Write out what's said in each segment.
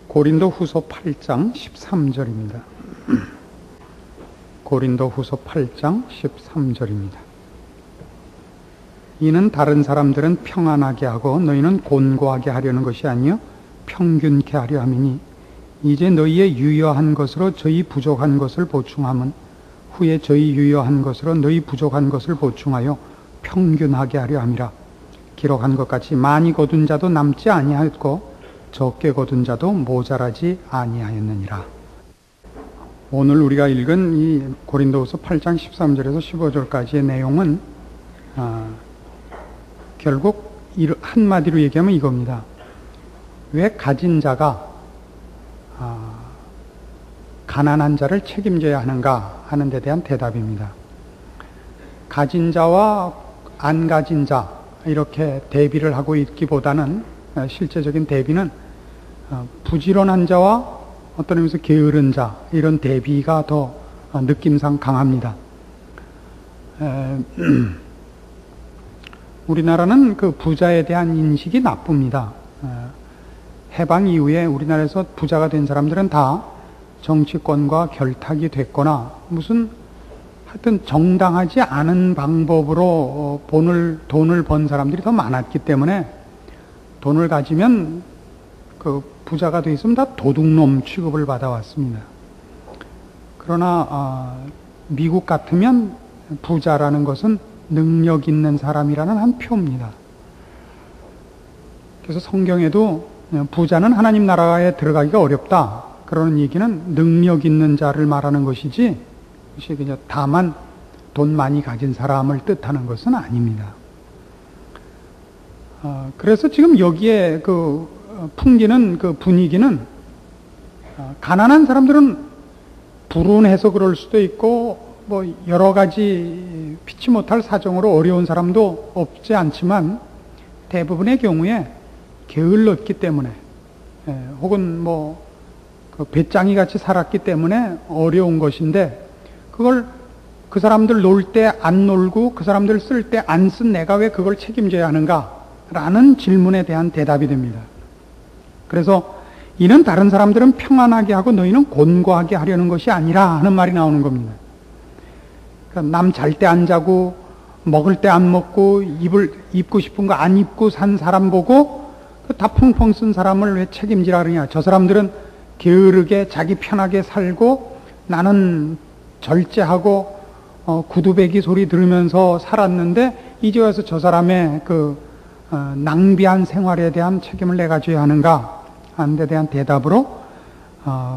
고린도후서 8장 13절입니다. 고린도후서 8장 13절입니다. 이는 다른 사람들은 평안하게 하고 너희는 곤고하게 하려는 것이 아니요 평균케 하려 함이니 이제 너희의 유효한 것으로 저희 부족한 것을 보충함은 후에 저희 유효한 것으로 너희 부족한 것을 보충하여 평균하게 하려 함이라. 기록한 것 같이 많이 거둔 자도 남지 아니하였고 적게 거둔 자도 모자라지 아니하였느니라. 오늘 우리가 읽은 이 고린도후서 8장 13절에서 15절까지의 내용은 결국 한마디로 얘기하면 이겁니다. 왜 가진 자가 가난한 자를 책임져야 하는가 하는 데 대한 대답입니다. 가진 자와 안 가진 자 이렇게 대비를 하고 있기보다는 실제적인 대비는 부지런한 자와 어떤 의미에서 게으른 자 이런 대비가 더 느낌상 강합니다. 우리나라는 그 부자에 대한 인식이 나쁩니다. 해방 이후에 우리나라에서 부자가 된 사람들은 다 정치권과 결탁이 됐거나 무슨 하여튼 정당하지 않은 방법으로 돈을 번 사람들이 더 많았기 때문에 돈을 가지면 그 부자가 돼 있으면 다 도둑놈 취급을 받아왔습니다. 그러나 미국 같으면 부자라는 것은 능력 있는 사람이라는 한 표입니다. 그래서 성경에도 부자는 하나님 나라에 들어가기가 어렵다. 그러는 얘기는 능력 있는 자를 말하는 것이지, 그것이 그냥 다만 돈 많이 가진 사람을 뜻하는 것은 아닙니다. 그래서 지금 여기에 풍기는 그 분위기는 가난한 사람들은 불운해서 그럴 수도 있고 뭐 여러 가지 피치 못할 사정으로 어려운 사람도 없지 않지만 대부분의 경우에 게을렀기 때문에 혹은 뭐 배짱이 같이 살았기 때문에 어려운 것인데 그걸 그 사람들 놀 때 안 놀고 그 사람들 쓸 때 안 쓴 내가 왜 그걸 책임져야 하는가 라는 질문에 대한 대답이 됩니다. 그래서 이는 다른 사람들은 평안하게 하고 너희는 곤고하게 하려는 것이 아니라 하는 말이 나오는 겁니다. 그러니까 남 잘 때 안 자고 먹을 때 안 먹고 입고 싶은 거 안 입고 산 사람 보고 다 펑펑 쓴 사람을 왜 책임지라 그러냐. 저 사람들은 게으르게 자기 편하게 살고 나는 절제하고 구두배기 소리 들으면서 살았는데 이제 와서 저 사람의 낭비한 생활에 대한 책임을 내가 져야 하는가 하는 데 대한 대답으로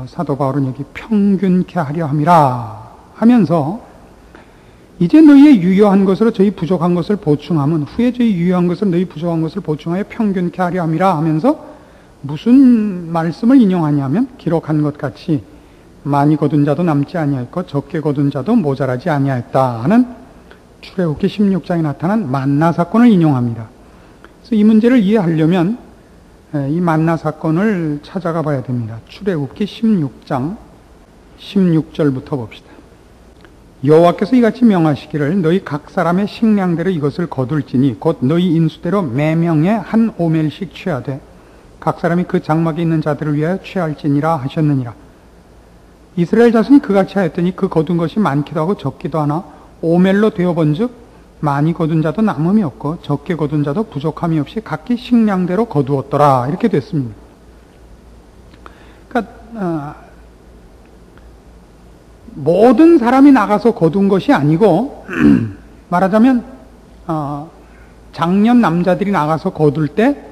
사도 바울은 여기 평균케 하려 함이라 하면서 이제 너희의 유효한 것으로 저희 부족한 것을 보충하면 후에 저희 유효한 것을 너희 부족한 것을 보충하여 평균케 하려 함이라 하면서 무슨 말씀을 인용하냐면 기록한 것 같이 많이 거둔 자도 남지 아니하였고 적게 거둔 자도 모자라지 아니하였다 하는 출애굽기 16장에 나타난 만나 사건을 인용합니다. 그래서 이 문제를 이해하려면 이 만나 사건을 찾아가 봐야 됩니다. 출애굽기 16장 16절부터 봅시다. 여호와께서 이같이 명하시기를 너희 각 사람의 식량대로 이것을 거둘지니 곧 너희 인수대로 매명에 한 오멜씩 취하되 각 사람이 그 장막에 있는 자들을 위하여 취할지니라 하셨느니라. 이스라엘 자손이 그같이 하였더니 그 거둔 것이 많기도 하고 적기도 하나 오멜로 되어본즉 많이 거둔 자도 남음이 없고 적게 거둔 자도 부족함이 없이 각기 식량대로 거두었더라. 이렇게 됐습니다. 그러니까 모든 사람이 나가서 거둔 것이 아니고 말하자면 장년 남자들이 나가서 거둘 때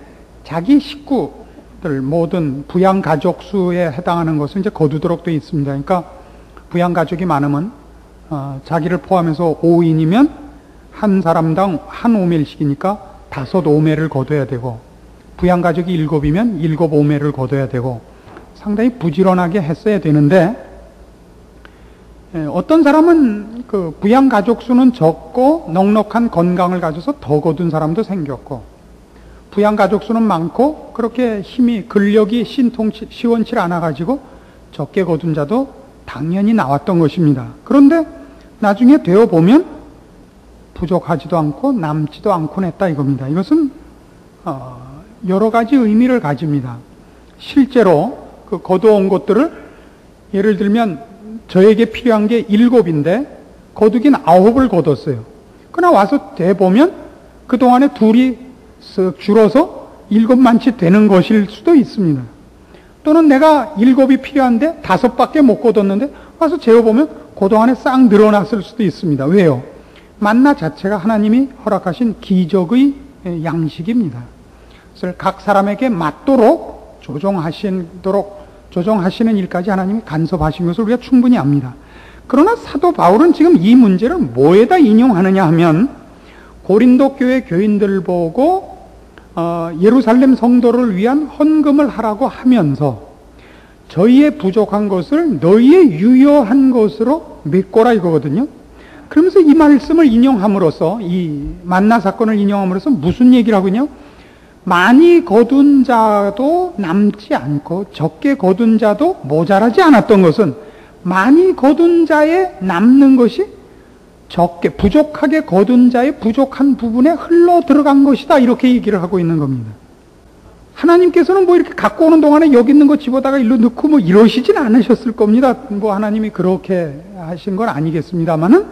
자기 식구들 모든 부양 가족 수에 해당하는 것을 이제 거두도록 되어 있습니다. 그러니까 부양 가족이 많으면 자기를 포함해서 5인이면 한 사람당 한 오멜씩이니까 5 오멜을 거둬야 되고 부양 가족이 7이면 7 오멜을 거둬야 되고 상당히 부지런하게 했어야 되는데 어떤 사람은 그 부양 가족 수는 적고 넉넉한 건강을 가져서 더 거둔 사람도 생겼고 부양 가족 수는 많고 그렇게 근력이 시원치 않아가지고 적게 거둔 자도 당연히 나왔던 것입니다. 그런데 나중에 되어보면 부족하지도 않고 남지도 않고 했다 이겁니다. 이것은 여러 가지 의미를 가집니다. 실제로 그 거두어온 것들을 예를 들면 저에게 필요한 게 7인데 거두긴 9을 거뒀어요. 그러나 와서 대보면 그동안에 둘이 쓱 줄어서 7만치 되는 것일 수도 있습니다. 또는 내가 7이 필요한데 5밖에 못 거뒀는데 와서 재어보면 그동안에 싹 늘어났을 수도 있습니다. 왜요? 만나 자체가 하나님이 허락하신 기적의 양식입니다. 그래서 각 사람에게 맞도록 조정하시는 일까지 하나님이 간섭하신 것을 우리가 충분히 압니다. 그러나 사도 바울은 지금 이 문제를 뭐에다 인용하느냐 하면 고린도 교회 교인들을 보고 예루살렘 성도를 위한 헌금을 하라고 하면서 저희의 부족한 것을 너희의 유효한 것으로 메꿔라 이거거든요. 그러면서 이 말씀을 인용함으로써 이 만나 사건을 인용함으로써 무슨 얘기를 하고 있냐? 많이 거둔 자도 남지 않고 적게 거둔 자도 모자라지 않았던 것은 많이 거둔 자에 남는 것이 부족하게 거둔 자의 부족한 부분에 흘러 들어간 것이다. 이렇게 얘기를 하고 있는 겁니다. 하나님께서는 뭐 이렇게 갖고 오는 동안에 여기 있는 거 집어다가 일로 넣고 뭐 이러시진 않으셨을 겁니다. 뭐 하나님이 그렇게 하신 건 아니겠습니다만은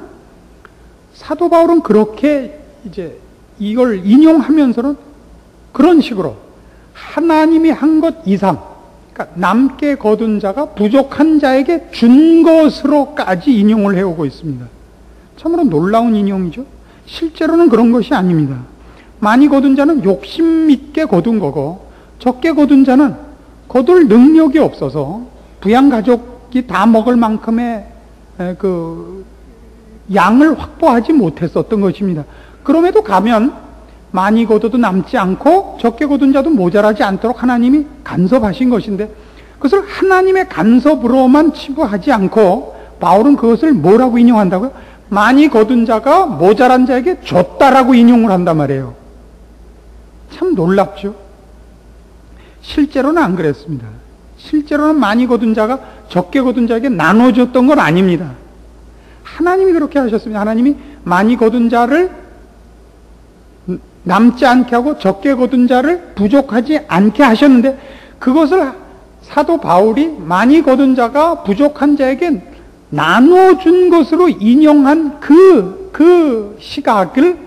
사도 바울은 그렇게 이제 이걸 인용하면서는 그런 식으로 하나님이 한 것 이상, 그러니까 남게 거둔 자가 부족한 자에게 준 것으로까지 인용을 해오고 있습니다. 참으로 놀라운 인용이죠. 실제로는 그런 것이 아닙니다. 많이 거둔 자는 욕심 있게 거둔 거고 적게 거둔 자는 거둘 능력이 없어서 부양 가족이 다 먹을 만큼의 그 양을 확보하지 못했었던 것입니다. 그럼에도 가면 많이 거둬도 남지 않고 적게 거둔 자도 모자라지 않도록 하나님이 간섭하신 것인데 그것을 하나님의 간섭으로만 치부하지 않고 바울은 그것을 뭐라고 인용한다고요? 많이 거둔 자가 모자란 자에게 줬다라고 인용을 한단 말이에요. 참 놀랍죠? 실제로는 안 그랬습니다. 실제로는 많이 거둔 자가 적게 거둔 자에게 나눠줬던 건 아닙니다. 하나님이 그렇게 하셨습니다. 하나님이 많이 거둔 자를 남지 않게 하고 적게 거둔 자를 부족하지 않게 하셨는데 그것을 사도 바울이 많이 거둔 자가 부족한 자에게 나눠준 것으로 인용한 그 시각을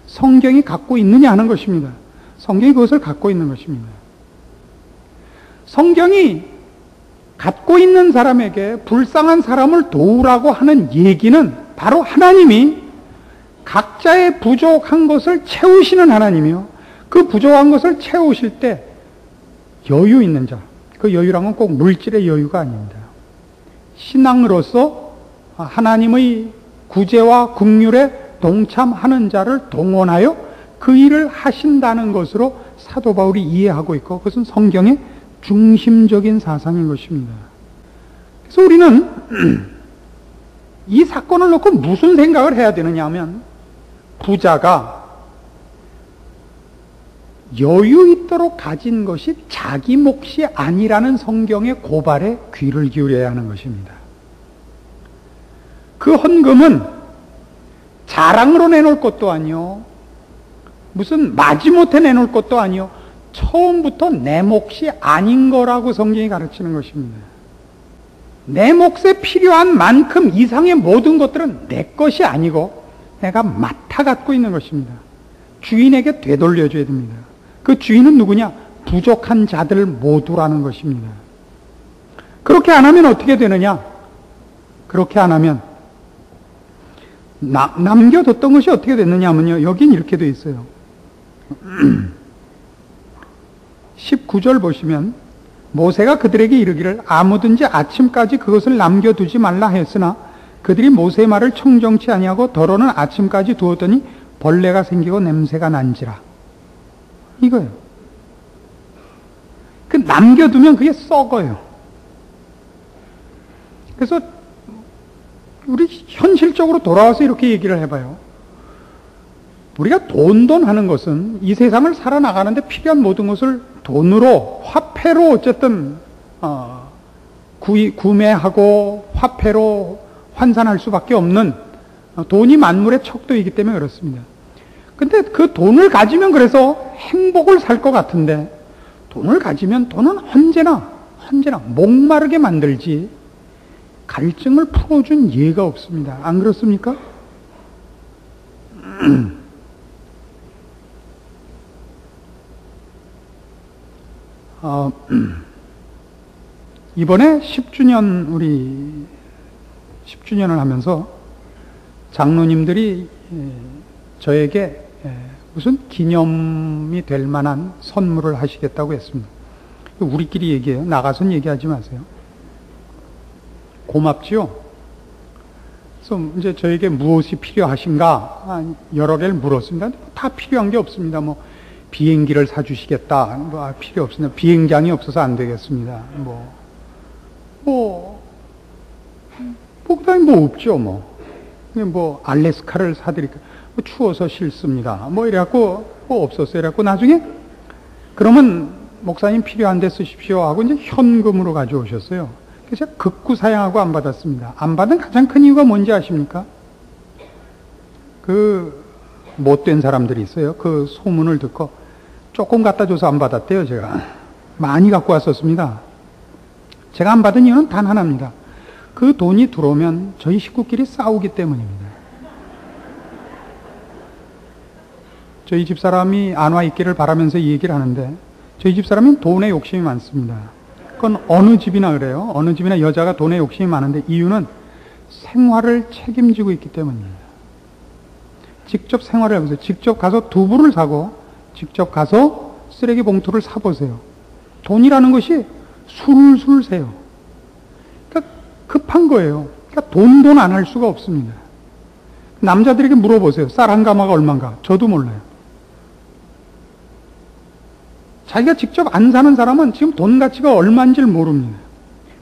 성경이 갖고 있느냐 하는 것입니다. 성경이 그것을 갖고 있는 것입니다. 성경이 갖고 있는 사람에게 불쌍한 사람을 도우라고 하는 얘기는 바로 하나님이 각자의 부족한 것을 채우시는 하나님이요. 그 부족한 것을 채우실 때 여유 있는 자, 그 여유란 건 꼭 물질의 여유가 아닙니다. 신앙으로서 하나님의 구제와 긍휼에 동참하는 자를 동원하여 그 일을 하신다는 것으로 사도 바울이 이해하고 있고 그것은 성경의 중심적인 사상인 것입니다. 그래서 우리는 이 사건을 놓고 무슨 생각을 해야 되느냐 하면 부자가 여유 있도록 가진 것이 자기 몫이 아니라는 성경의 고발에 귀를 기울여야 하는 것입니다. 그 헌금은 자랑으로 내놓을 것도 아니요, 무슨 마지못해 내놓을 것도 아니요, 처음부터 내 몫이 아닌 거라고 성경이 가르치는 것입니다. 내 몫에 필요한 만큼 이상의 모든 것들은 내 것이 아니고 내가 맡아 갖고 있는 것입니다. 주인에게 되돌려줘야 됩니다. 그 주인은 누구냐? 부족한 자들 모두라는 것입니다. 그렇게 안 하면 어떻게 되느냐? 그렇게 안 하면 남겨뒀던 것이 어떻게 됐느냐 하면요, 여긴 이렇게 되어 있어요. 19절 보시면 모세가 그들에게 이르기를 아무든지 아침까지 그것을 남겨두지 말라 했으나 그들이 모세의 말을 청정치 아니하고 더러는 아침까지 두었더니 벌레가 생기고 냄새가 난지라. 이거예요. 그 남겨두면 그게 썩어요. 그래서 우리 현실적으로 돌아와서 이렇게 얘기를 해봐요. 우리가 돈 하는 것은 이 세상을 살아나가는데 필요한 모든 것을 돈으로, 화폐로 어쨌든 구매하고 화폐로 환산할 수밖에 없는, 돈이 만물의 척도이기 때문에 그렇습니다. 근데 그 돈을 가지면 그래서 행복을 살 것 같은데, 돈을 가지면 돈은 언제나 언제나 목마르게 만들지 갈증을 풀어준 예가 없습니다. 안 그렇습니까? 이번에 10주년, 우리 10주년을 하면서 장로님들이 저에게 무슨 기념이 될 만한 선물을 하시겠다고 했습니다. 우리끼리 얘기해요. 나가서는 얘기하지 마세요. 고맙지요? 그래서 이제 저에게 무엇이 필요하신가 여러 개를 물었습니다. 다 필요한 게 없습니다. 뭐 비행기를 사주시겠다. 뭐 필요 없습니다. 비행장이 없어서 안 되겠습니다. 그다음에 뭐 없죠. 뭐 알래스카를 사드릴까. 추워서 싫습니다. 이래갖고 없었어요. 이래갖고 나중에 그러면 목사님 필요한 데 쓰십시오 하고 이제 현금으로 가져오셨어요. 그래서 제가 극구 사양하고 안 받았습니다. 안 받은 가장 큰 이유가 뭔지 아십니까? 그 못된 사람들이 있어요. 그 소문을 듣고 조금 갖다 줘서 안 받았대요. 제가 많이 갖고 왔었습니다. 제가 안 받은 이유는 단 하나입니다. 그 돈이 들어오면 저희 식구끼리 싸우기 때문입니다. 저희 집사람이 안 와 있기를 바라면서 이 얘기를 하는데 저희 집사람은 돈에 욕심이 많습니다. 그건 어느 집이나 그래요. 어느 집이나 여자가 돈에 욕심이 많은데 이유는 생활을 책임지고 있기 때문입니다. 직접 생활을 해보세요. 직접 가서 두부를 사고 직접 가서 쓰레기 봉투를 사보세요. 돈이라는 것이 술술 새요. 그러니까 급한 거예요. 그러니까 돈 안 할 수가 없습니다. 남자들에게 물어보세요. 쌀 한 가마가 얼마인가? 저도 몰라요. 자기가 직접 안 사는 사람은 지금 돈 가치가 얼마인지를 모릅니다.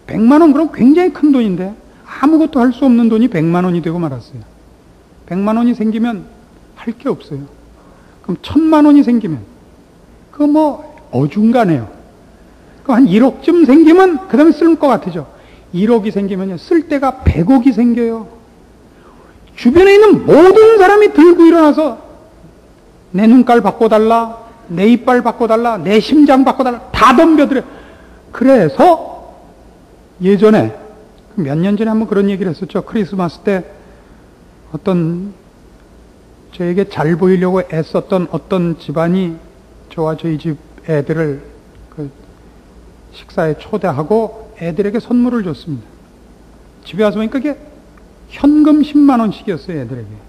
100만 원 그럼 굉장히 큰 돈인데 아무것도 할 수 없는 돈이 100만 원이 되고 말았어요. 100만 원이 생기면 할 게 없어요. 그럼 1000만 원이 생기면 그거 어중간해요. 그럼 한 1억쯤 생기면 그 다음에 쓸 것 같으죠. 1억이 생기면요 쓸 데가 100억이 생겨요. 주변에 있는 모든 사람이 들고 일어나서 내 눈깔 바꿔달라, 내 이빨 바꿔달라, 내 심장 바꿔달라, 다 덤벼들어요. 그래서 예전에 몇 년 전에 한번 그런 얘기를 했었죠. 크리스마스 때 어떤 저에게 잘 보이려고 애썼던 어떤 집안이 저와 저희 집 애들을 그 식사에 초대하고 애들에게 선물을 줬습니다. 집에 와서 보니까 그게 현금 10만 원씩이었어요, 애들에게.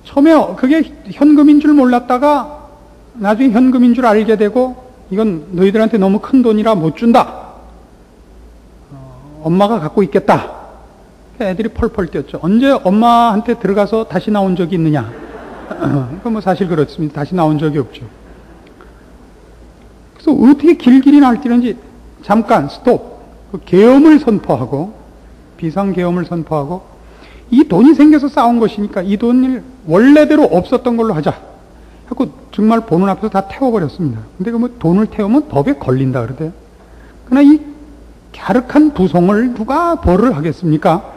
처음에 그게 현금인 줄 몰랐다가 나중에 현금인 줄 알게 되고 이건 너희들한테 너무 큰 돈이라 못 준다. 엄마가 갖고 있겠다. 애들이 펄펄 뛰었죠. 언제 엄마한테 들어가서 다시 나온 적이 있느냐? 그건 사실 그렇습니다. 다시 나온 적이 없죠. 그래서 어떻게 길길이 날뛰는지 잠깐 스톱. 그 계엄을 선포하고 비상계엄을 선포하고 이 돈이 생겨서 싸운 것이니까 이 돈을 원래대로 없었던 걸로 하자. 하고 정말 보는 앞에서 다 태워버렸습니다. 근데 그 돈을 태우면 법에 걸린다 그러대요. 그러나 이 갸륵한 부송을 누가 벌을 하겠습니까?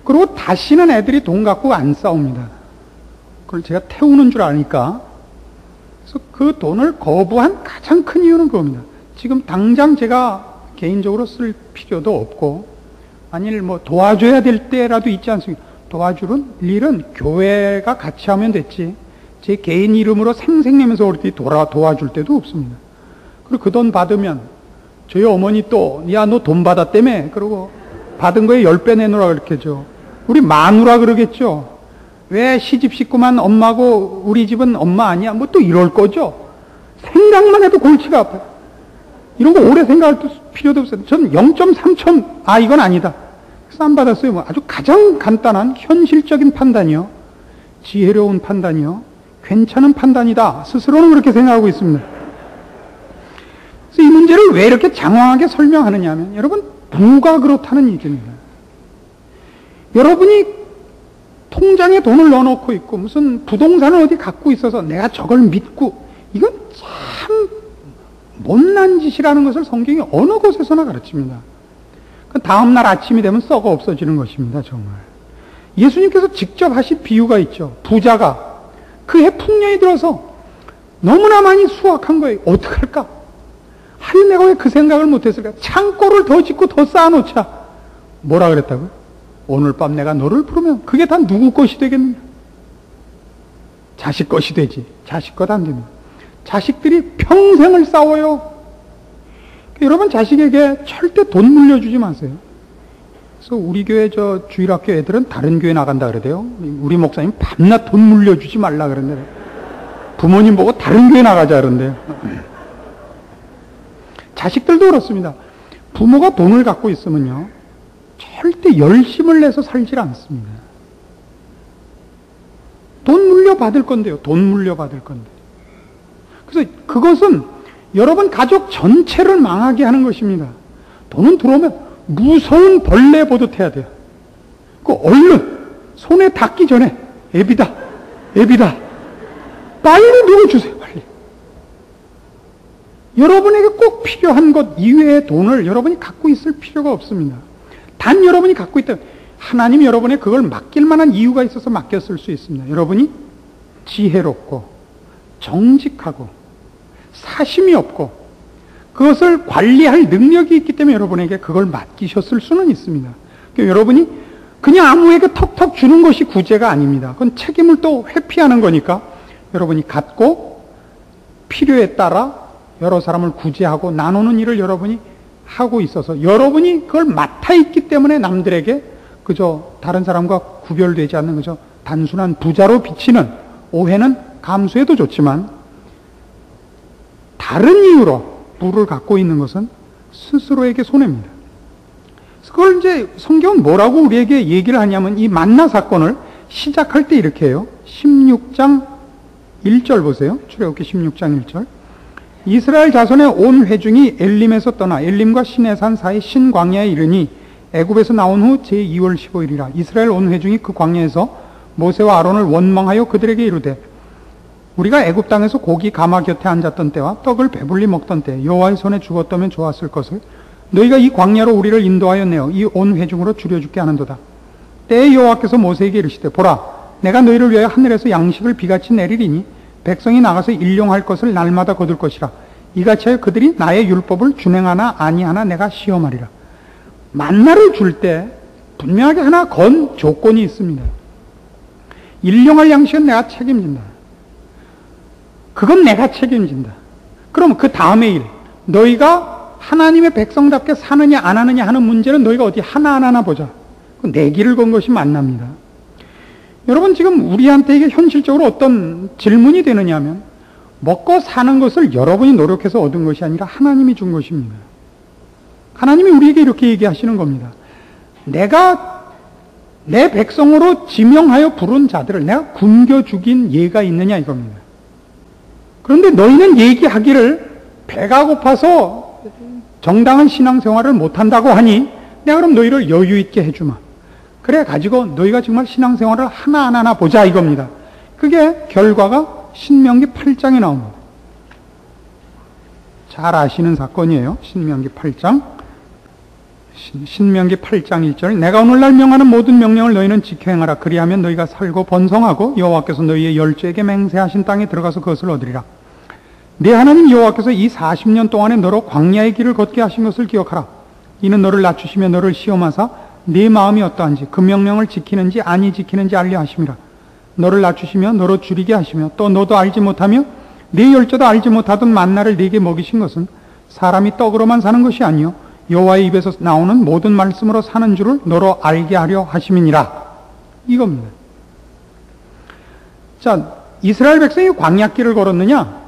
그리고 다시는 애들이 돈 갖고 안 싸웁니다. 그걸 제가 태우는 줄 아니까. 그래서 그 돈을 거부한 가장 큰 이유는 그겁니다. 지금 당장 제가 개인적으로 쓸 필요도 없고, 만일 도와줘야 될 때라도 있지 않습니까? 도와주는 일은 교회가 같이 하면 됐지. 제 개인 이름으로 생색내면서 어디 도와줄 때도 없습니다. 그리고 그 돈 받으면 저희 어머니 또, 야, 너 돈 받았다며? 그러고 받은 거에 10배 내놓으라 그렇게죠. 우리 마누라 그러겠죠. 왜 시집 식구만 엄마고 우리 집은 엄마 아니야? 또 이럴 거죠. 생각만 해도 골치가 아파요. 이런 거 오래 생각할 필요도 없어요. 전 0.3천, 이건 아니다. 그래서 안 받았어요. 아주 가장 간단한 현실적인 판단이요. 지혜로운 판단이요. 괜찮은 판단이다. 스스로는 그렇게 생각하고 있습니다. 그래서 이 문제를 왜 이렇게 장황하게 설명하느냐 하면, 여러분, 부가 그렇다는 얘기입니다. 여러분이 통장에 돈을 넣어놓고 있고, 무슨 부동산을 어디 갖고 있어서 내가 저걸 믿고, 이건 참 못난 짓이라는 것을 성경이 어느 곳에서나 가르칩니다. 다음날 아침이 되면 썩어 없어지는 것입니다, 정말. 예수님께서 직접 하신 비유가 있죠. 부자가 그 해 풍년이 들어서 너무나 많이 수확한 거예요. 어떡할까? 아유, 내가 왜 그 생각을 못했을까? 창고를 더 짓고 더 쌓아놓자. 뭐라 그랬다고요? 오늘 밤 내가 너를 부르면 그게 다 누구 것이 되겠느냐? 자식 것이 되지. 자식 것 안 됩니다. 자식들이 평생을 싸워요. 여러분, 자식에게 절대 돈 물려주지 마세요. 그래서 우리 교회 주일학교 애들은 다른 교회 나간다 그러대요. 우리 목사님 밤낮 돈 물려주지 말라 그러는데 부모님 보고 다른 교회 나가자 그런대요. 자식들도 그렇습니다. 부모가 돈을 갖고 있으면요, 절대 열심을 내서 살질 않습니다. 돈 물려받을 건데요. 돈 물려받을 건데. 그래서 그것은 여러분 가족 전체를 망하게 하는 것입니다. 돈은 들어오면 무서운 벌레 보듯 해야 돼요. 그 얼른 손에 닿기 전에 애비다, 애비다. 빨리 누구 주세요, 빨리. 여러분에게 꼭 필요한 것 이외의 돈을 여러분이 갖고 있을 필요가 없습니다. 단 여러분이 갖고 있다. 하나님 여러분에 그걸 맡길 만한 이유가 있어서 맡겼을 수 있습니다. 여러분이 지혜롭고 정직하고 사심이 없고 그것을 관리할 능력이 있기 때문에 여러분에게 그걸 맡기셨을 수는 있습니다. 그러니까 여러분이 그냥 아무에게 턱턱 주는 것이 구제가 아닙니다. 그건 책임을 또 회피하는 거니까 여러분이 갖고 필요에 따라 여러 사람을 구제하고 나누는 일을 여러분이 하고 있어서 여러분이 그걸 맡아 있기 때문에 남들에게 그저 다른 사람과 구별되지 않는 그저 단순한 부자로 비치는 오해는 감수해도 좋지만 다른 이유로 부를 갖고 있는 것은 스스로에게 손해입니다. 그걸 이제 성경은 뭐라고 우리에게 얘기를 하냐면 이 만나 사건을 시작할 때 이렇게 해요. 16장 1절 보세요. 출애굽기 16장 1절. 이스라엘 자손의 온 회중이 엘림에서 떠나 엘림과 시내산 사이 신광야에 이르니 애굽에서 나온 후 제2월 15일이라. 이스라엘 온 회중이 그 광야에서 모세와 아론을 원망하여 그들에게 이르되 우리가 애굽 땅에서 고기 가마 곁에 앉았던 때와 떡을 배불리 먹던 때 여호와의 손에 죽었다면 좋았을 것을 너희가 이 광야로 우리를 인도하여 내어 이 온 회중으로 줄여죽게 하는도다. 때에 여호와께서 모세에게 이르시되 보라 내가 너희를 위하여 하늘에서 양식을 비같이 내리리니 백성이 나가서 일용할 것을 날마다 거둘 것이라. 이같이 하여 그들이 나의 율법을 준행하나 아니하나 내가 시험하리라. 만나를 줄 때 분명하게 하나 건 조건이 있습니다. 일용할 양식은 내가 책임진다. 그건 내가 책임진다. 그럼 그 다음의 일, 너희가 하나님의 백성답게 사느냐 안 하느냐 하는 문제는 너희가 어디 하나하나 보자. 내 길을 건 것이 만납니다. 여러분 지금 우리한테 이게 현실적으로 어떤 질문이 되느냐 하면 먹고 사는 것을 여러분이 노력해서 얻은 것이 아니라 하나님이 준 것입니다. 하나님이 우리에게 이렇게 얘기하시는 겁니다. 내가 내 백성으로 지명하여 부른 자들을 내가 굶겨 죽인 예가 있느냐 이겁니다. 그런데 너희는 얘기하기를 배가 고파서 정당한 신앙생활을 못한다고 하니 내가 그럼 너희를 여유 있게 해주마. 그래 가지고 너희가 정말 신앙생활을 하나하나 보자 이겁니다. 그게 결과가 신명기 8장에 나옵니다. 잘 아시는 사건이에요. 신명기 8장. 신명기 8장 1절. 내가 오늘날 명하는 모든 명령을 너희는 지켜 행하라. 그리하면 너희가 살고 번성하고 여호와께서 너희의 열조에게 맹세하신 땅에 들어가서 그것을 얻으리라. 네 하나님 여호와께서 이 40년 동안에 너로 광야의 길을 걷게 하신 것을 기억하라. 이는 너를 낮추시며 너를 시험하사 네 마음이 어떠한지 그 명령을 지키는지 아니 지키는지 알려 하심이라. 너를 낮추시며 너로 줄이게 하시며 또 너도 알지 못하며 네 열조도 알지 못하던 만나를 네게 먹이신 것은 사람이 떡으로만 사는 것이 아니요 여호와의 입에서 나오는 모든 말씀으로 사는 줄을 너로 알게 하려 하심이니라. 이겁니다. 자, 이스라엘 백성이 광야길을 걸었느냐?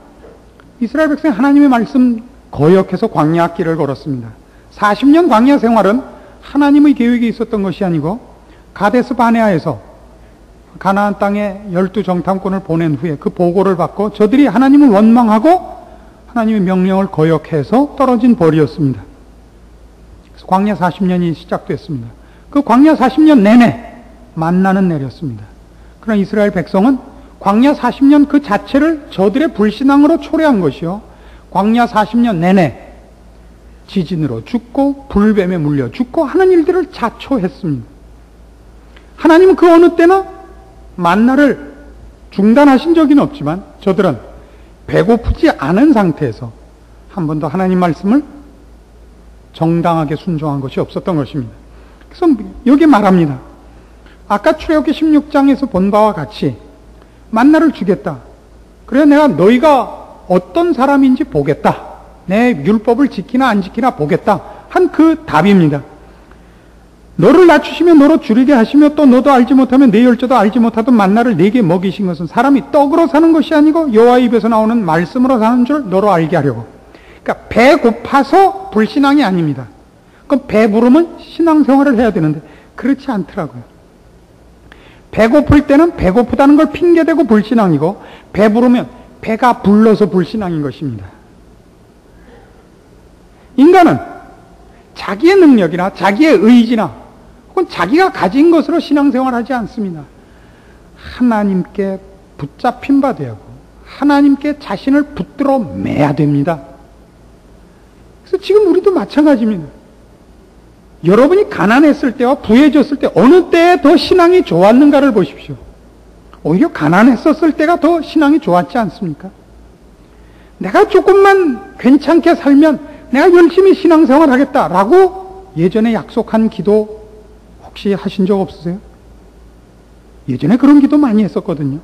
이스라엘 백성이 하나님의 말씀 거역해서 광야길을 걸었습니다. 40년 광야 생활은 하나님의 계획이 있었던 것이 아니고 가데스 바네아에서 가나안 땅에 12정탐꾼을 보낸 후에 그 보고를 받고 저들이 하나님을 원망하고 하나님의 명령을 거역해서 떨어진 벌이었습니다. 그래서 광야 40년이 시작됐습니다. 그 광야 40년 내내 만나는 내렸습니다. 그러나 이스라엘 백성은 광야 40년 그 자체를 저들의 불신앙으로 초래한 것이요. 광야 40년 내내 지진으로 죽고 불뱀에 물려 죽고 하는 일들을 자초했습니다. 하나님은 그 어느 때나 만나를 중단하신 적은 없지만 저들은 배고프지 않은 상태에서 한 번도 하나님 말씀을 정당하게 순종한 것이 없었던 것입니다. 그래서 여기 말합니다. 아까 출애굽기 16장에서 본 바와 같이 만나를 주겠다. 그래 내가 너희가 어떤 사람인지 보겠다. 내 율법을 지키나 안 지키나 보겠다. 한 그 답입니다. 너를 낮추시며 너로 줄이게 하시며 또 너도 알지 못하면 내 열조도 알지 못하던 만나를 네게 먹이신 것은 사람이 떡으로 사는 것이 아니고 여호와의 입에서 나오는 말씀으로 사는 줄 너로 알게 하려고. 그러니까 배고파서 불신앙이 아닙니다. 그럼 배부르면 신앙생활을 해야 되는데 그렇지 않더라고요. 배고플 때는 배고프다는 걸 핑계대고 불신앙이고 배부르면 배가 불러서 불신앙인 것입니다. 인간은 자기의 능력이나 자기의 의지나 혹은 자기가 가진 것으로 신앙생활하지 않습니다. 하나님께 붙잡힌 바 되고 하나님께 자신을 붙들어 매야 됩니다. 그래서 지금 우리도 마찬가지입니다. 여러분이 가난했을 때와 부해졌을 때 어느 때에 더 신앙이 좋았는가를 보십시오. 오히려 가난했었을 때가 더 신앙이 좋았지 않습니까? 내가 조금만 괜찮게 살면 내가 열심히 신앙생활 하겠다라고 예전에 약속한 기도 혹시 하신 적 없으세요? 예전에 그런 기도 많이 했었거든요.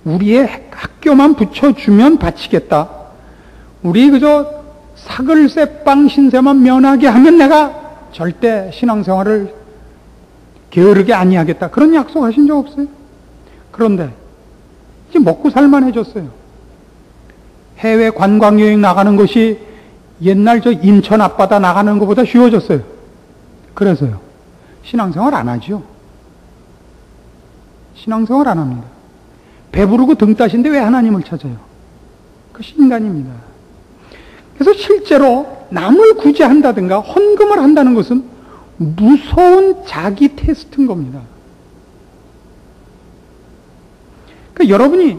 우리의 학교만 붙여주면 바치겠다. 우리 그저 사글세빵 신세만 면하게 하면 내가 절대 신앙생활을 게으르게 아니하겠다. 그런 약속 하신 적 없어요? 그런데 이제 먹고 살만해졌어요. 해외 관광여행 나가는 것이 옛날 저 인천 앞바다 나가는 것보다 쉬워졌어요. 그래서요. 신앙생활 안 하죠. 신앙생활 안 합니다. 배부르고 등 따신데 왜 하나님을 찾아요? 그것이 인간입니다. 그래서 실제로 남을 구제한다든가 헌금을 한다는 것은 무서운 자기 테스트인 겁니다. 그러니까 여러분이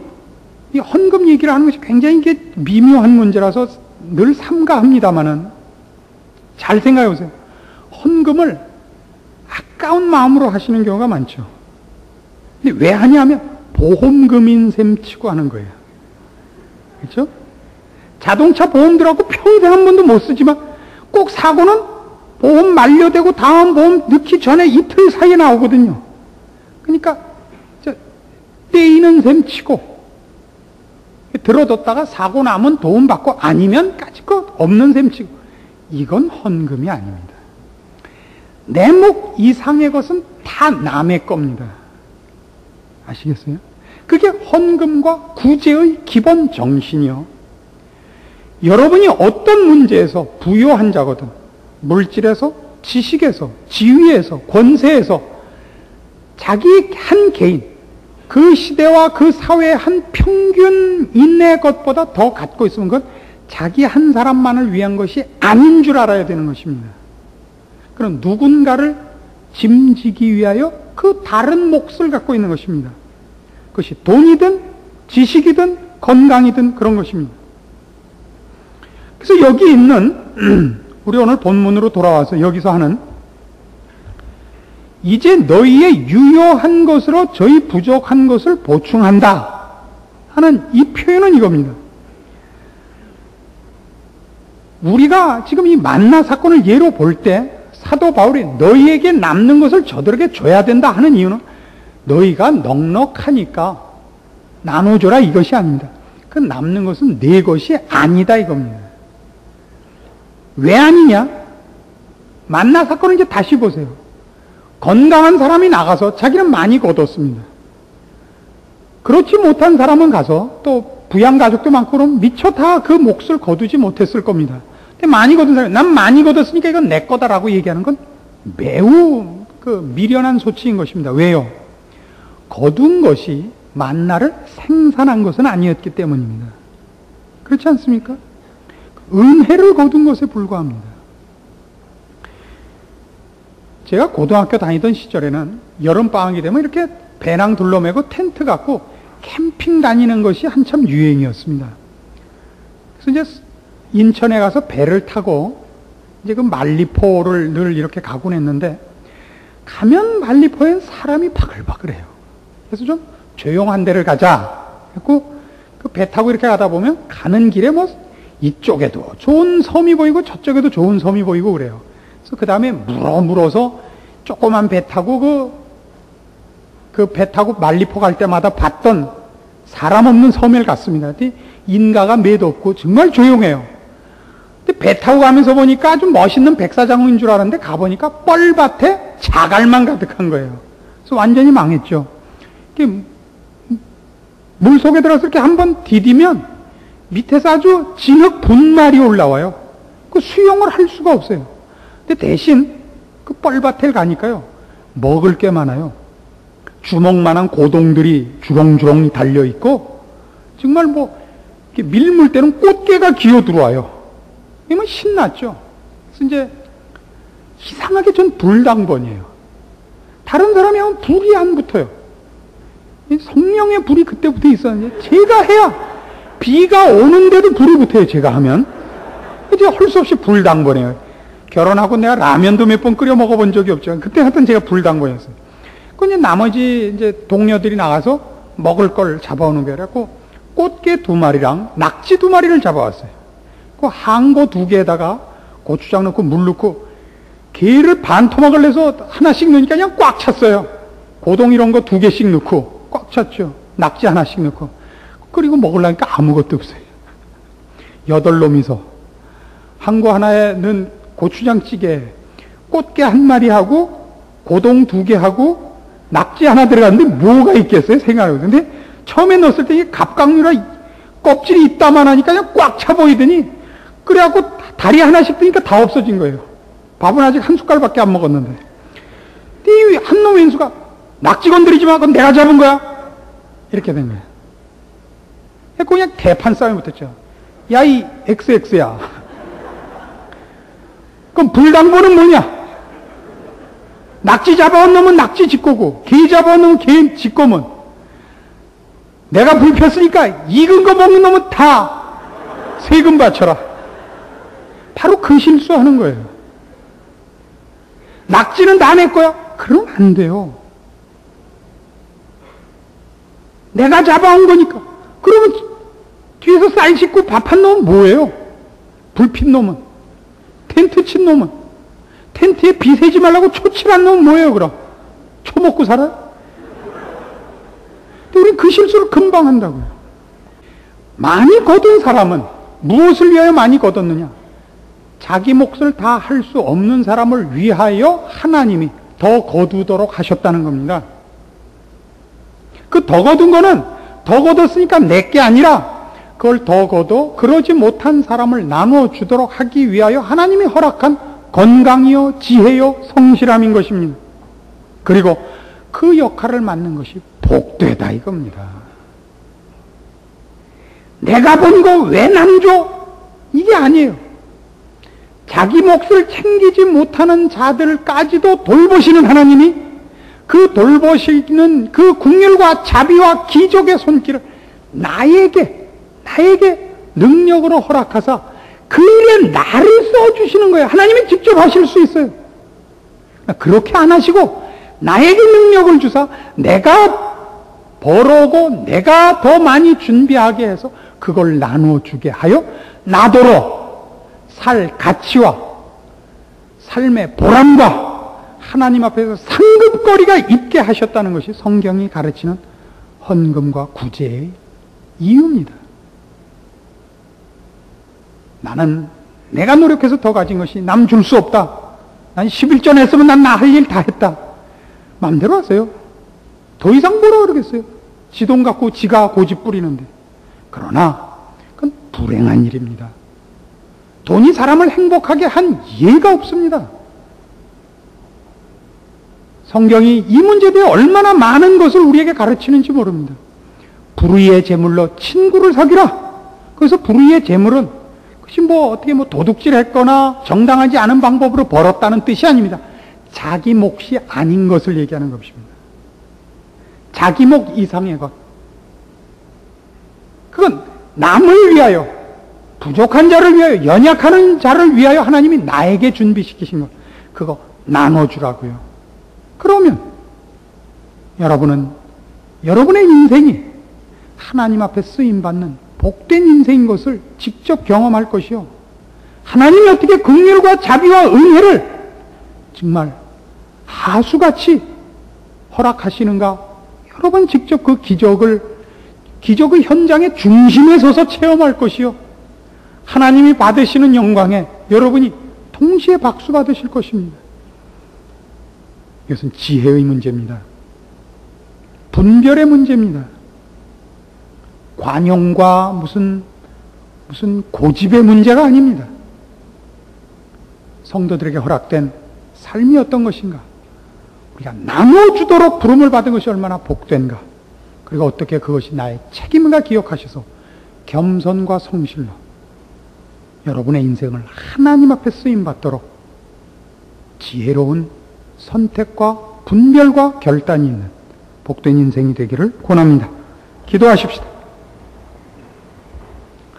이 헌금 얘기를 하는 것이 굉장히 이게 미묘한 문제라서 늘 삼가합니다마는 잘 생각해 보세요. 헌금을 아까운 마음으로 하시는 경우가 많죠. 근데 왜 하냐면 보험금인 셈 치고 하는 거예요. 그렇죠? 자동차 보험 들어가고 평생 한 번도 못 쓰지만 꼭 사고는 보험 만료되고 다음 보험 넣기 전에 이틀 사이에 나오거든요. 그러니까 떼이는 셈 치고 들어뒀다가 사고 나면 도움 받고 아니면 까짓것 없는 셈 치고 이건 헌금이 아닙니다. 내 목 이상의 것은 다 남의 겁니다. 아시겠어요? 그게 헌금과 구제의 기본 정신이요. 여러분이 어떤 문제에서 부유한 자거든 물질에서 지식에서 지위에서 권세에서 자기 한 개인 그 시대와 그 사회의 한 평균인의 것보다 더 갖고 있으면 그건 자기 한 사람만을 위한 것이 아닌 줄 알아야 되는 것입니다. 그럼 누군가를 짐지기 위하여 그 다른 몫을 갖고 있는 것입니다. 그것이 돈이든 지식이든 건강이든 그런 것입니다. 그래서 여기 있는 우리 오늘 본문으로 돌아와서 여기서 하는 이제 너희의 유효한 것으로 저희 부족한 것을 보충한다 하는 이 표현은 이겁니다. 우리가 지금 이 만나 사건을 예로 볼 때 사도 바울이 너희에게 남는 것을 저들에게 줘야 된다 하는 이유는 너희가 넉넉하니까 나눠줘라 이것이 아닙니다. 그 남는 것은 내 것이 아니다 이겁니다. 왜 아니냐? 만나 사건을 이제 다시 보세요. 건강한 사람이 나가서 자기는 많이 거뒀습니다. 그렇지 못한 사람은 가서 또 부양가족도 많고 그럼 미처 다 그 몫을 거두지 못했을 겁니다. 근데 많이 거둔 사람이 난 많이 거뒀으니까 이건 내 거다라고 얘기하는 건 매우 그 미련한 소치인 것입니다. 왜요? 거둔 것이 만나를 생산한 것은 아니었기 때문입니다. 그렇지 않습니까? 은혜를 거둔 것에 불과합니다. 제가 고등학교 다니던 시절에는 여름방학이 되면 이렇게 배낭 둘러매고 텐트 갖고 캠핑 다니는 것이 한참 유행이었습니다. 그래서 이제 인천에 가서 배를 타고 이제 그 말리포를 늘 이렇게 가곤 했는데 가면 말리포엔 사람이 바글바글해요. 그래서 좀 조용한 데를 가자. 그래서 그 배 타고 이렇게 가다 보면 가는 길에 뭐 이쪽에도 좋은 섬이 보이고 저쪽에도 좋은 섬이 보이고 그래요. 그래서 그 다음에 물어서 조그만 배 타고 그 배 타고 말리포 갈 때마다 봤던 사람 없는 섬을 갔습니다. 근데 인가가 매도 없고 정말 조용해요. 근데 배 타고 가면서 보니까 아주 멋있는 백사장인 줄 알았는데 가보니까 뻘밭에 자갈만 가득한 거예요. 그래서 완전히 망했죠. 물 속에 들어서 이렇게 한번 디디면 밑에서 아주 진흙 분말이 올라와요. 그 수영을 할 수가 없어요. 근데 대신 그 뻘밭에 가니까요, 먹을 게 많아요. 주먹만한 고동들이 주렁주렁 달려있고, 정말 이렇게 밀물 때는 꽃게가 기어 들어와요. 이러면 신났죠. 그래서 이제, 이상하게 전 불당번이에요. 다른 사람이 하면 불이 안 붙어요. 성령의 불이 그때부터 있었는데, 제가 해야, 비가 오는데도 불이 붙어요, 제가 하면. 이제 할 수 없이 불당번이에요. 결혼하고 내가 라면도 몇 번 끓여 먹어본 적이 없죠. 그때 하여튼 제가 불당번이었어요. 그 이제 나머지 이제 동료들이 나가서 먹을 걸 잡아오는 거라 고 꽃게 2마리랑 낙지 2마리를 잡아왔어요. 그 항고 2개에다가 고추장 넣고 물 넣고 게를 반 토막을 내서 하나씩 넣으니까 그냥 꽉 찼어요. 고동 이런 거 2개씩 넣고 꽉 찼죠. 낙지 하나씩 넣고. 그리고 먹으려니까 아무것도 없어요. 8놈이서 항고 하나에 넣은 고추장찌개, 꽃게 1마리하고 고동 2개하고 낙지 하나 들어갔는데 뭐가 있겠어요? 생각해요. 근데 처음에 넣었을 때 이게 갑각류라 껍질이 있다만 하니까 그냥 꽉 차 보이더니 그래갖고 다리 하나씩 뜨니까 다 없어진 거예요. 밥은 아직 한 숟갈밖에 안 먹었는데. 이 한 놈 왼수가 낙지 건드리지 마. 그건 내가 잡은 거야. 이렇게 된 거예요. 그냥 대판 싸움이 붙었죠. 야, 이 XX야. 그럼 불당보는 뭐냐? 낙지 잡아온 놈은 낙지 짓고고, 개 잡아온 놈은 개 짓고면, 내가 불 폈으니까 익은 거 먹는 놈은 다 세금 바쳐라. 바로 그 실수하는 거예요. 낙지는 다 내 거야? 그러면 안 돼요. 내가 잡아온 거니까. 그러면 뒤에서 쌀 씻고 밥 한 놈은 뭐예요? 불 핀 놈은. 텐트 친 놈은. 텐트에 비 새지 말라고 초칠한 놈은 뭐예요, 그럼? 초 먹고 살아요? 근데 우린 그 실수를 금방 한다고요. 많이 거둔 사람은 무엇을 위하여 많이 거뒀느냐? 자기 몫을 다 할 수 없는 사람을 위하여 하나님이 더 거두도록 하셨다는 겁니다. 그 더 거둔 거는 더 거뒀으니까 내게 아니라 그걸 더 거둬 그러지 못한 사람을 나누어 주도록 하기 위하여 하나님이 허락한 건강이요, 지혜요, 성실함인 것입니다. 그리고 그 역할을 맡는 것이 복되다 이겁니다. 내가 본 거 왜 남 줘? 이게 아니에요. 자기 몫을 챙기지 못하는 자들까지도 돌보시는 하나님이 그 돌보시는 그 긍휼과 자비와 기적의 손길을 나에게 능력으로 허락하사 그 일에 나를 써주시는 거예요. 하나님이 직접 하실 수 있어요. 그렇게 안 하시고 나에게 능력을 주사 내가 벌어오고 내가 더 많이 준비하게 해서 그걸 나누어 주게 하여 나더러 살 가치와 삶의 보람과 하나님 앞에서 상급거리가 있게 하셨다는 것이 성경이 가르치는 헌금과 구제의 이유입니다. 나는 내가 노력해서 더 가진 것이 남 줄 수 없다. 난 11전 했으면 난 나 할 일 다 했다. 마음대로 하세요. 더 이상 뭐라 그러겠어요. 지 돈 갖고 지가 고집 부리는데. 그러나 그건 불행한 일입니다. 돈이 사람을 행복하게 한 예가 없습니다. 성경이 이 문제에 대해 얼마나 많은 것을 우리에게 가르치는지 모릅니다. 불의의 재물로 친구를 사귀라. 그래서 불의의 재물은 그것이 어떻게 도둑질 했거나 정당하지 않은 방법으로 벌었다는 뜻이 아닙니다. 자기 몫이 아닌 것을 얘기하는 것입니다. 자기 몫 이상의 것. 그건 남을 위하여, 부족한 자를 위하여, 연약하는 자를 위하여 하나님이 나에게 준비시키신 것. 그거 나눠주라고요. 그러면 여러분은 여러분의 인생이 하나님 앞에 쓰임받는 복된 인생인 것을 직접 경험할 것이요. 하나님이 어떻게 긍휼과 자비와 은혜를 정말 하수같이 허락하시는가? 여러분 직접 그 기적의 현장의 중심에 서서 체험할 것이요. 하나님이 받으시는 영광에 여러분이 동시에 박수 받으실 것입니다. 이것은 지혜의 문제입니다. 분별의 문제입니다. 관용과 무슨 고집의 문제가 아닙니다. 성도들에게 허락된 삶이 어떤 것인가? 우리가 나눠주도록 부름을 받은 것이 얼마나 복된가? 그리고 어떻게 그것이 나의 책임인가 기억하셔서 겸손과 성실로 여러분의 인생을 하나님 앞에 쓰임받도록 지혜로운 선택과 분별과 결단이 있는 복된 인생이 되기를 권합니다. 기도하십시다.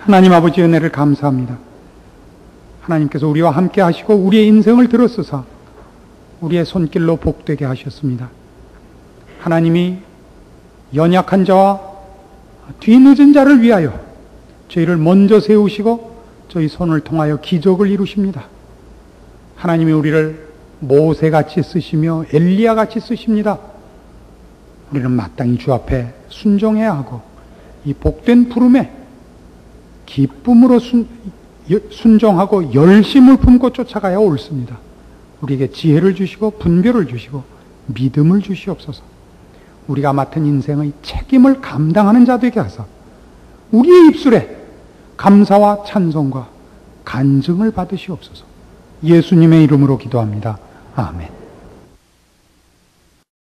하나님 아버지 은혜를 감사합니다. 하나님께서 우리와 함께 하시고 우리의 인생을 들어서사 우리의 손길로 복되게 하셨습니다. 하나님이 연약한 자와 뒤늦은 자를 위하여 저희를 먼저 세우시고 저희 손을 통하여 기적을 이루십니다. 하나님이 우리를 모세같이 쓰시며 엘리야같이 쓰십니다. 우리는 마땅히 주 앞에 순종해야 하고 이 복된 부름에 기쁨으로 순종하고 열심을 품고 쫓아가야 옳습니다. 우리에게 지혜를 주시고 분별을 주시고 믿음을 주시옵소서. 우리가 맡은 인생의 책임을 감당하는 자 되게 하사 우리의 입술에 감사와 찬송과 간증을 받으시옵소서. 예수님의 이름으로 기도합니다. 아멘.